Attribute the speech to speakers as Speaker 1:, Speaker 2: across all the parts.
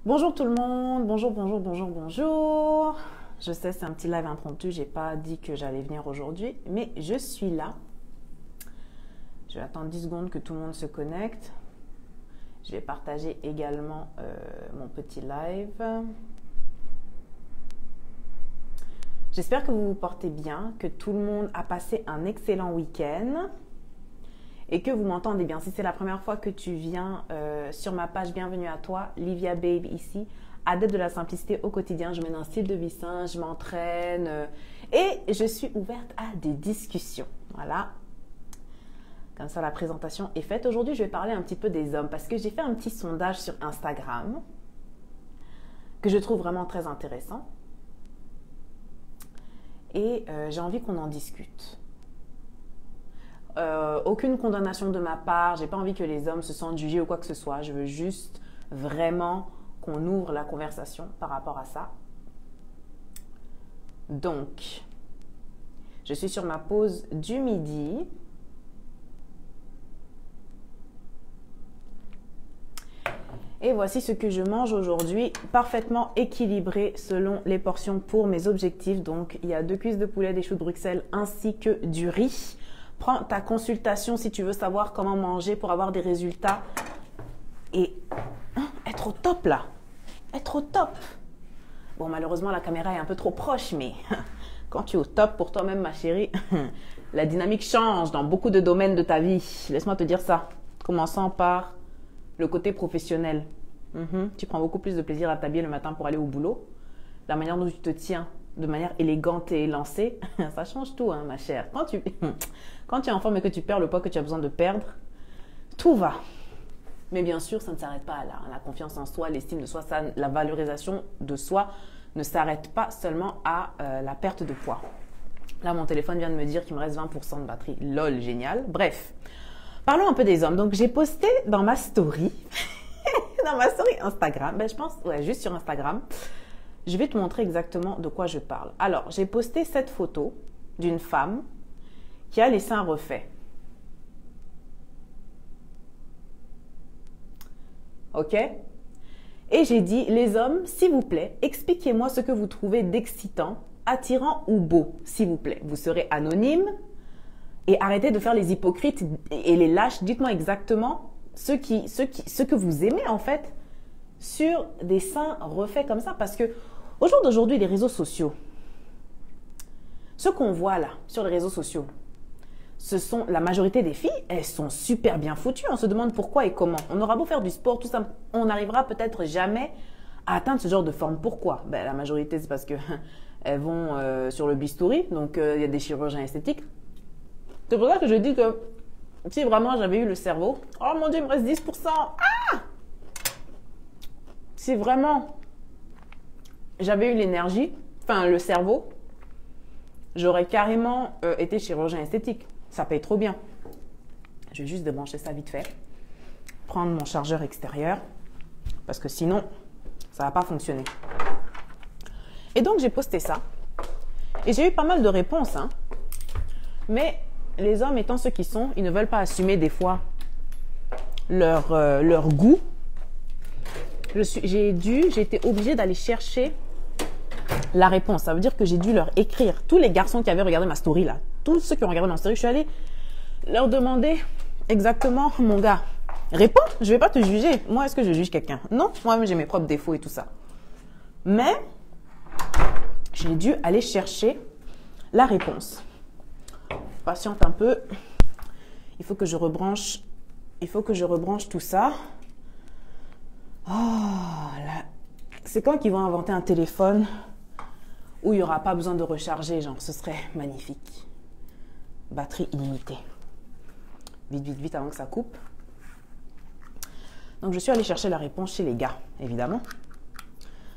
Speaker 1: Bonjour tout le monde, bonjour. Je sais, c'est un petit live impromptu, j'ai pas dit que j'allais venir aujourd'hui, mais je suis là. Je vais attendre 10 secondes que tout le monde se connecte. Je vais partager également mon petit live. J'espère que vous vous portez bien, que tout le monde a passé un excellent week-end et que vous m'entendez bien. Si c'est la première fois que tu viens sur ma page, bienvenue à toi, Livia Babe ici, adepte de la simplicité au quotidien. Je mène un style de vie sain, je m'entraîne et je suis ouverte à des discussions. Voilà, comme ça la présentation est faite. Aujourd'hui, je vais parler un petit peu des hommes parce que j'ai fait un petit sondage sur Instagram que je trouve vraiment très intéressant et j'ai envie qu'on en discute. Aucune condamnation de ma part, j'ai pas envie que les hommes se sentent jugés ou quoi que ce soit. Je veux juste vraiment qu'on ouvre la conversation par rapport à ça. Donc, je suis sur ma pause du midi. Et voici ce que je mange aujourd'hui, parfaitement équilibré selon les portions pour mes objectifs. Donc, il y a 2 cuisses de poulet, des choux de Bruxelles ainsi que du riz. Prends ta consultation si tu veux savoir comment manger pour avoir des résultats et être au top là. Être au top. Bon, malheureusement, la caméra est un peu trop proche, mais quand tu es au top pour toi-même, ma chérie, la dynamique change dans beaucoup de domaines de ta vie. Laisse-moi te dire ça. Commençant par le côté professionnel. Tu prends beaucoup plus de plaisir à t'habiller le matin pour aller au boulot. La manière dont tu te tiens de manière élégante et élancée, ça change tout, hein, ma chère. Quand tu es en forme et que tu perds le poids que tu as besoin de perdre, tout va. Mais bien sûr, ça ne s'arrête pas là. La confiance en soi, l'estime de soi, la valorisation de soi ne s'arrête pas seulement à la perte de poids. Là, mon téléphone vient de me dire qu'il me reste 20% de batterie. Lol, génial. Bref, parlons un peu des hommes. Donc, j'ai posté dans ma story, dans ma story Instagram, je pense, ouais, juste sur Instagram, je vais te montrer exactement de quoi je parle. Alors, j'ai posté cette photo d'une femme qui a les seins refaits. OK? Et j'ai dit, les hommes, s'il vous plaît, expliquez-moi ce que vous trouvez d'excitant, attirant ou beau, s'il vous plaît. Vous serez anonyme et arrêtez de faire les hypocrites et les lâches. Dites-moi exactement ce que vous aimez en fait sur des seins refaits comme ça. Parce que au jour d'aujourd'hui, les réseaux sociaux, ce qu'on voit là sur les réseaux sociaux, ce sont la majorité des filles, elles sont super bien foutues. On se demande pourquoi et comment. On aura beau faire du sport, tout ça, on n'arrivera peut-être jamais à atteindre ce genre de forme. Pourquoi? La majorité, c'est parce que elles vont sur le bistouri, donc il y a des chirurgiens esthétiques. C'est pour ça que je dis que si vraiment j'avais eu le cerveau, oh mon Dieu, il me reste 10%. Ah! Si vraiment j'avais eu l'énergie, enfin le cerveau, j'aurais carrément été chirurgien esthétique. Ça paye trop bien. Je vais juste débrancher ça vite fait. Prendre mon chargeur extérieur. Parce que sinon, ça ne va pas fonctionner. Et donc, j'ai posté ça. Et j'ai eu pas mal de réponses. Hein. Mais les hommes étant ceux qui sont, ils ne veulent pas assumer des fois leur goût. J'ai été obligée d'aller chercher la réponse. Ça veut dire que j'ai dû leur écrire. Tous les garçons qui avaient regardé ma story là, tous ceux qui ont regardé ma story, je suis allée leur demander exactement, mon gars, réponds, je vais pas te juger. Moi, est-ce que je juge quelqu'un? Non, moi-même j'ai mes propres défauts et tout ça. Mais j'ai dû aller chercher la réponse. Patiente un peu. Il faut que je rebranche tout ça. Oh là, c'est quand qu'ils vont inventer un téléphone où il n'y aura pas besoin de recharger, genre, ce serait magnifique. Batterie illimitée. Vite, vite, vite avant que ça coupe. Donc, je suis allée chercher la réponse chez les gars, évidemment.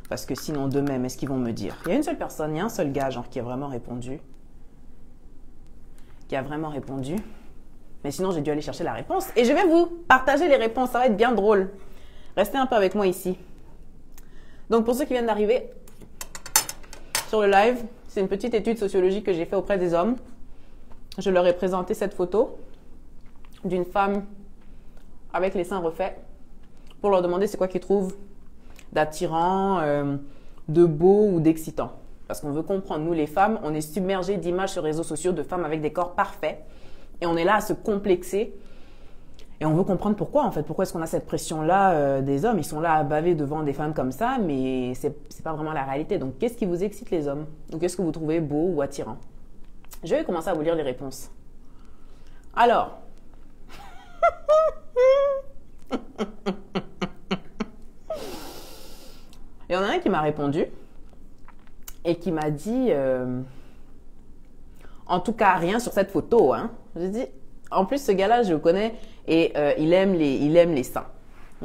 Speaker 1: Parce que sinon, d'eux-mêmes, est-ce qu'ils vont me dire? Il y a une seule personne, il y a un seul gars, genre, qui a vraiment répondu. Mais sinon, j'ai dû aller chercher la réponse. Et je vais vous partager les réponses, ça va être bien drôle. Restez un peu avec moi ici. Donc, pour ceux qui viennent d'arriver sur le live, c'est une petite étude sociologique que j'ai fait auprès des hommes. Je leur ai présenté cette photo d'une femme avec les seins refaits pour leur demander c'est quoi qu'ils trouvent d'attirant, de beau ou d'excitant. Parce qu'on veut comprendre, nous les femmes, on est submergés d'images sur les réseaux sociaux de femmes avec des corps parfaits. Et on est là à se complexer. Et on veut comprendre pourquoi, en fait. Pourquoi est-ce qu'on a cette pression-là des hommes? Ils sont là à baver devant des femmes comme ça, mais c'est pas vraiment la réalité. Donc, qu'est-ce qui vous excite, les hommes? Ou qu'est-ce que vous trouvez beau ou attirant? Je vais commencer à vous lire les réponses. Alors. Il y en a un qui m'a répondu et qui m'a dit en tout cas, rien sur cette photo. Hein. J'ai dit, en plus, ce gars-là, je le connais et il aime les seins.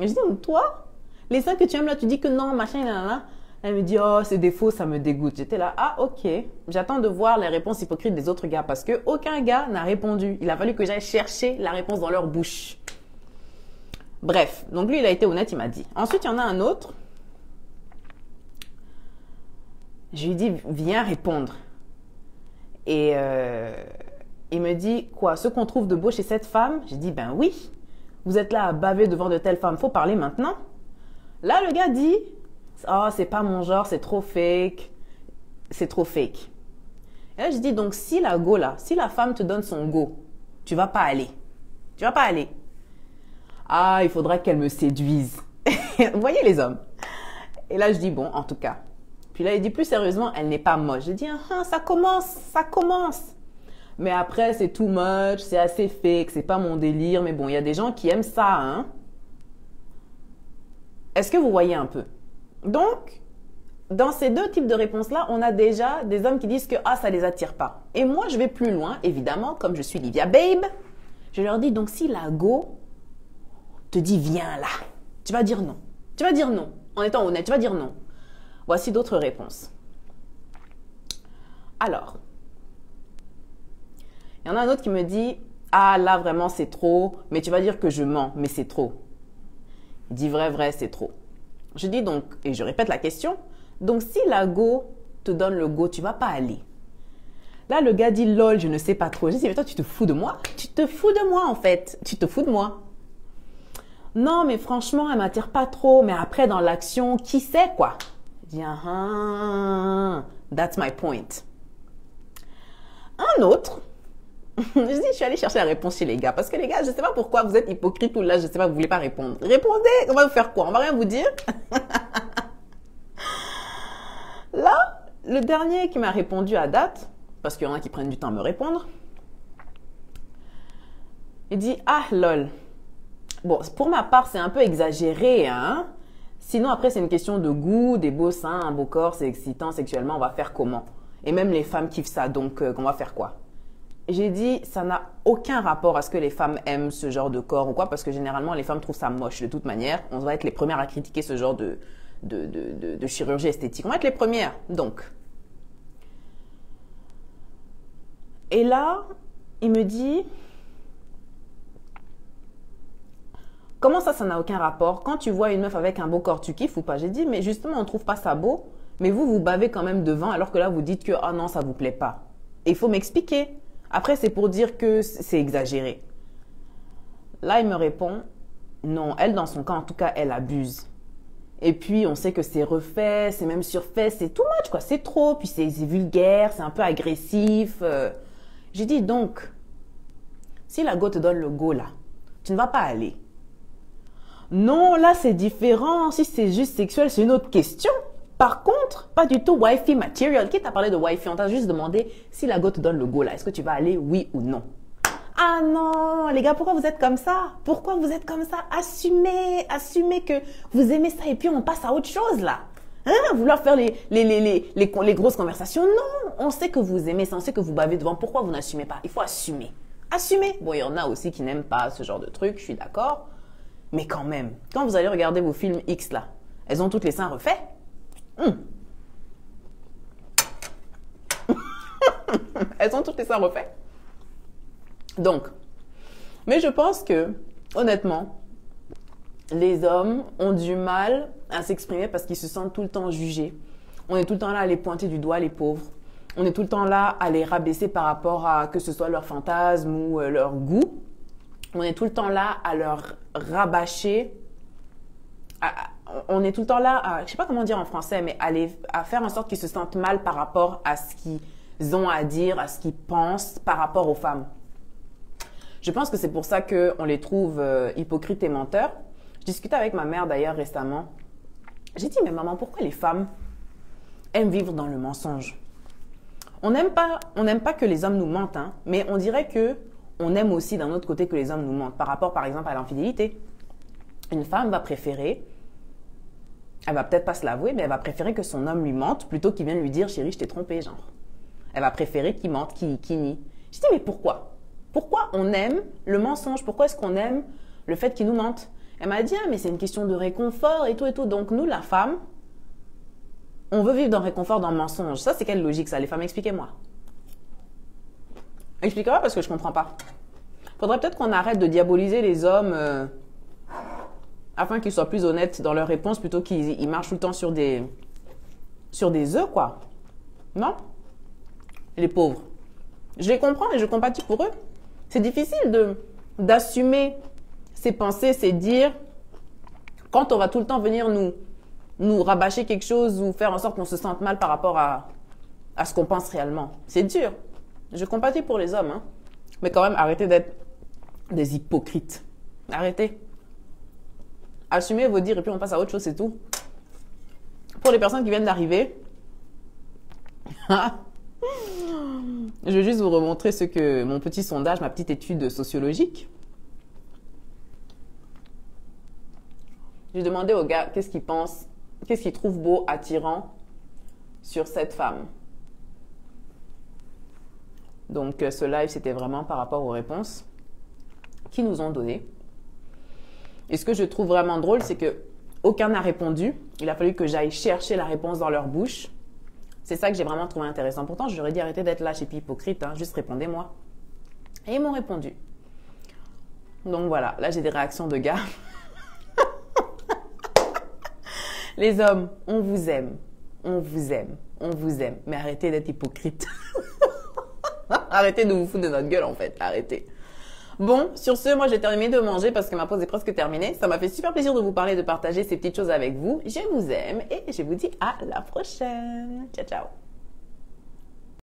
Speaker 1: Et je dis, toi, les seins que tu aimes là, tu dis que non, machin, là. Elle me dit, oh, c'est des faux, ça me dégoûte. J'étais là, ah, ok. J'attends de voir les réponses hypocrites des autres gars parce que aucun gars n'a répondu. Il a fallu que j'aille chercher la réponse dans leur bouche. Bref, donc lui, il a été honnête, il m'a dit. Ensuite, il y en a un autre. Je lui dis, viens répondre. Et il me dit, quoi, ce qu'on trouve de beau chez cette femme? J'ai dit, ben oui, vous êtes là à baver devant de telles femmes, faut parler maintenant. Là, le gars dit, oh, c'est pas mon genre, c'est trop fake. C'est trop fake. Et là, je dis, donc si la go là, si la femme te donne son go, tu vas pas aller. Tu vas pas aller. Ah, il faudra qu'elle me séduise. Vous voyez les hommes. Et là, je dis, bon, en tout cas. Puis là, il dit plus sérieusement, elle n'est pas moche. Je dis, ah, ça commence. Mais après, c'est too much, c'est assez fake, c'est pas mon délire. Mais bon, il y a des gens qui aiment ça, hein. Est-ce que vous voyez un peu? Donc, dans ces deux types de réponses-là, on a déjà des hommes qui disent que, ah, ça les attire pas. Et moi, je vais plus loin, évidemment, comme je suis Livia Babe. Je leur dis, donc si la go te dit, viens là, tu vas dire non. Tu vas dire non. En étant honnête, tu vas dire non. Voici d'autres réponses. Alors, il y en a un autre qui me dit, ah là vraiment c'est trop, mais tu vas dire que je mens, mais c'est trop. Il dit vrai, c'est trop. Je dis donc, et je répète la question, donc si la go te donne le go, tu vas pas aller. Là, le gars dit, lol, je ne sais pas trop. Je dis, mais toi, tu te fous de moi? Tu te fous de moi, en fait. Tu te fous de moi. Non, mais franchement, elle m'attire pas trop. Mais après, dans l'action, qui sait, quoi? Je dis, that's my point. Un autre, je suis allée chercher la réponse chez les gars. Parce que les gars, je sais pas pourquoi vous êtes hypocrites ou là, je sais pas, vous voulez pas répondre. Répondez, on va vous faire quoi? On va rien vous dire. Là, le dernier qui m'a répondu à date, parce qu'il y en a qui prennent du temps à me répondre, il dit, ah lol. Bon, pour ma part, c'est un peu exagéré, hein. Sinon, après, c'est une question de goût, des beaux seins, un beau corps, c'est excitant sexuellement, on va faire comment? Et même les femmes kiffent ça, donc on va faire quoi? J'ai dit, ça n'a aucun rapport à ce que les femmes aiment ce genre de corps ou quoi, parce que généralement, les femmes trouvent ça moche de toute manière. On va être les premières à critiquer ce genre de chirurgie esthétique. On va être les premières, donc. Et là, il me dit... Comment ça n'a aucun rapport? Quand tu vois une meuf avec un beau corps, tu kiffes ou pas? J'ai dit, mais justement, on ne trouve pas ça beau, mais vous bavez quand même devant, alors que là, vous dites que, ah non, ça vous plaît pas. Et il faut m'expliquer. Après, c'est pour dire que c'est exagéré. Là, il me répond, non, elle, dans son cas, en tout cas, elle abuse. Et puis, on sait que c'est refait, c'est même surfait, c'est too much, quoi. C'est trop, puis c'est vulgaire, c'est un peu agressif. J'ai dit, donc, si la go te donne le go, là, tu ne vas pas aller. Non, là, c'est différent. Si c'est juste sexuel, c'est une autre question. Par contre, pas du tout wifey material. Qui t'a parlé de wifey? On t'a juste demandé si la go te donne le go, là. Est-ce que tu vas aller, oui ou non? Ah non, les gars, pourquoi vous êtes comme ça? Pourquoi vous êtes comme ça? Assumez que vous aimez ça et puis on passe à autre chose, là. Hein? Vouloir faire les grosses conversations? Non, on sait que vous aimez ça, on sait que vous bavez devant. Pourquoi vous n'assumez pas? Il faut assumer. Assumez. Bon, il y en a aussi qui n'aiment pas ce genre de truc, je suis d'accord. Mais quand même, quand vous allez regarder vos films X là, elles ont toutes les seins refaits. Elles ont toutes les seins refaits. Donc, mais je pense que, honnêtement, les hommes ont du mal à s'exprimer parce qu'ils se sentent tout le temps jugés. On est tout le temps là à les pointer du doigt, les pauvres. On est tout le temps là à les rabaisser par rapport à que ce soit leur fantasme ou leur goût. On est tout le temps là à leur rabâcher. on est tout le temps là à, je sais pas comment dire en français, mais à faire en sorte qu'ils se sentent mal par rapport à ce qu'ils ont à dire, à ce qu'ils pensent par rapport aux femmes. Je pense que c'est pour ça qu'on les trouve hypocrites et menteurs. Je discutais avec ma mère d'ailleurs récemment. J'ai dit, mais maman, pourquoi les femmes aiment vivre dans le mensonge? On n'aime pas que les hommes nous mentent, hein, mais on dirait que on aime aussi d'un autre côté que les hommes nous mentent. Par rapport, par exemple, à l'infidélité. Une femme va préférer, elle va peut-être pas se l'avouer, mais elle va préférer que son homme lui mente plutôt qu'il vienne lui dire, chérie, je t'ai trompé, genre. Elle va préférer qu'il mente, qu'il nie. Je dis, mais pourquoi? Pourquoi on aime le mensonge? Pourquoi est-ce qu'on aime le fait qu'il nous mente? Elle m'a dit, ah, mais c'est une question de réconfort et tout et tout. Donc nous, la femme, on veut vivre dans le réconfort, dans le mensonge. Ça, c'est quelle logique, ça? Les femmes, expliquez-moi. Expliquez-moi parce que je comprends pas. Faudrait peut-être qu'on arrête de diaboliser les hommes afin qu'ils soient plus honnêtes dans leurs réponses plutôt qu'ils marchent tout le temps sur des œufs, quoi. Non? Les pauvres. Je les comprends et je compatis pour eux. C'est difficile d'assumer ses pensées, ses dires, quand on va tout le temps venir nous rabâcher quelque chose ou faire en sorte qu'on se sente mal par rapport à ce qu'on pense réellement. C'est dur. Je compatis pour les hommes, hein. Mais quand même, arrêtez d'être des hypocrites. Arrêtez. Assumez vos dires et puis on passe à autre chose, c'est tout. Pour les personnes qui viennent d'arriver, je vais juste vous remontrer mon petit sondage, ma petite étude sociologique. J'ai demandé aux gars qu'est-ce qu'ils pensent, qu'est-ce qu'ils trouvent beau, attirant sur cette femme. Donc ce live, c'était vraiment par rapport aux réponses qu'ils nous ont données. Et ce que je trouve vraiment drôle, c'est que aucun n'a répondu. Il a fallu que j'aille chercher la réponse dans leur bouche. C'est ça que j'ai vraiment trouvé intéressant. Pourtant, je leur ai dit arrêtez d'être lâche et puis hypocrite, hein, juste répondez-moi. Et ils m'ont répondu. Donc voilà, là j'ai des réactions de gars. Les hommes, on vous aime, on vous aime, on vous aime. Mais arrêtez d'être hypocrite. Arrêtez de vous foutre de notre gueule en fait, arrêtez. Bon, sur ce, moi j'ai terminé de manger parce que ma pause est presque terminée. Ça m'a fait super plaisir de vous parler, de partager ces petites choses avec vous. Je vous aime et je vous dis à la prochaine. Ciao, ciao.